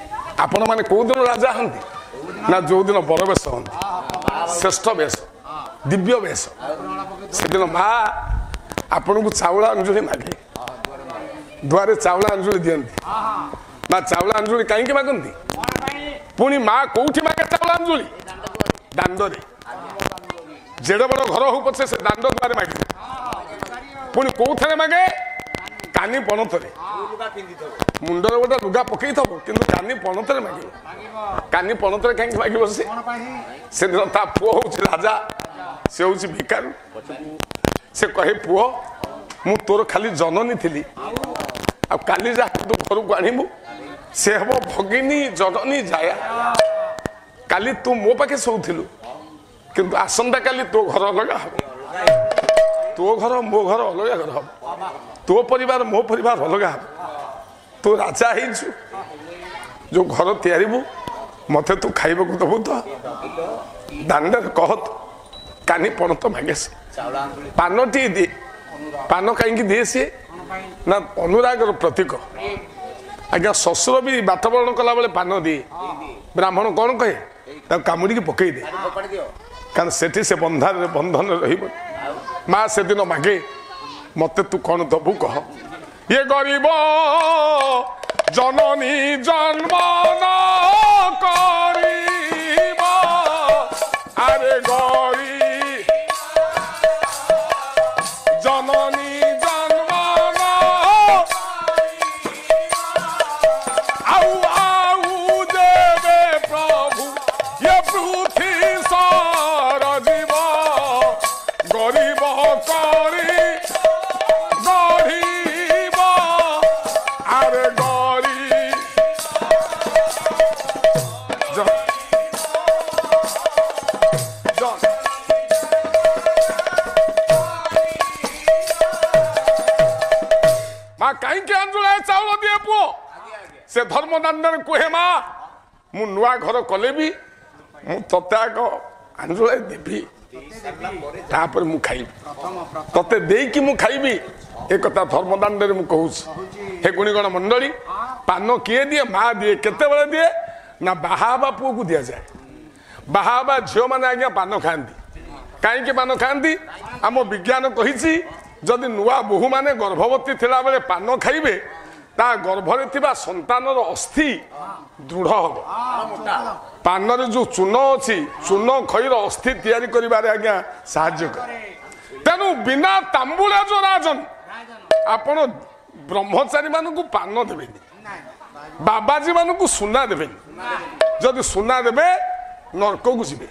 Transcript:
आपण माने को दिन राजा हंती ना जो दिन बड़ बेश हंती श्रेष्ठ बेश दिव्य बेश से दिन माँ आपण को चाउल अंजुली मागे द्वारे चाउल अंजुली दियंती माँ चाउल अंजुली कहीं मागंती पुणी माँ कौटी मागे चाउल अंजुली दांडे जेड़े बड़ घर हो पछे से दांड द्वारे मागे पुणी कौथे मागे कानी पणतरे मुंडर गोटे लुगा पकई थब कि कानी पणतरे मागे कानी पणतरे कहीं मागे से दिन ता पुओ हूँ राजा से हूँ भिखारी से कहे पुओ मु तोर खाली जननी थी आ काली जा तू घर को आणबू से हम भगिनी जननी जाया काली तू मो पाखे शोलु किंतु आसंता काली तो घर अलग हम तो घर मो घर अलग घर हम तो परिवार मो परिवार अलग हम तू राजा हो जो घर तैयारीबू मत तू खाइबा को दबू तो दांडे कह कानी पण तो मागे से पान टी दे पान कहीं दिए सी ना अनुरागर प्रतीक आज्ञा शशुर भी बातवरण कला बेले पान दिए ब्राह्मण कौन कहे कामुड़ी पकई दे कारण सेठी से बंधन रही माँ से दिन मागे मत तू कौन दबू कह ये गरीब जननी जन्म न करिबा अरे गरी जननी जन्म न आउ आउ देवे प्रभु ये पृथ्वी सार जीव गरीब करी गरीब अरे गरी माँ कहीं अंजुला चाउल दिए पुओ से धर्मदान कहे माँ मु नुआ घर कले भी तते आग अंजुला देवी तापर मु खाइबी तते देकी मु खाइबी एक कथा धर्मदान मु कहूँ हे गुणीगण मंडली पान किए दिए माँ दिए केते बेले दिए ना बाहाबा पुओ को दि जाए बाहाबा झील मैंने आज्ञा पान खाती कहीं पान खाती आम विज्ञान कही जदि नुआ बोहू माने गर्भवती थिला बेले पान खाइबे ता गर्भरे थिबा संतानर अस्थि दृढ़ हम पान जो चून अच्छी चून खईर अस्थि तैयारी करिबारे आज्ञा साहाय्य करे तेणु बिना तांबुला जो राजन आपण ब्रह्मचारी मानू पान देवेनि बाबाजी मानू सुना देवेनि जदि सुना देवे नरक को जीवे।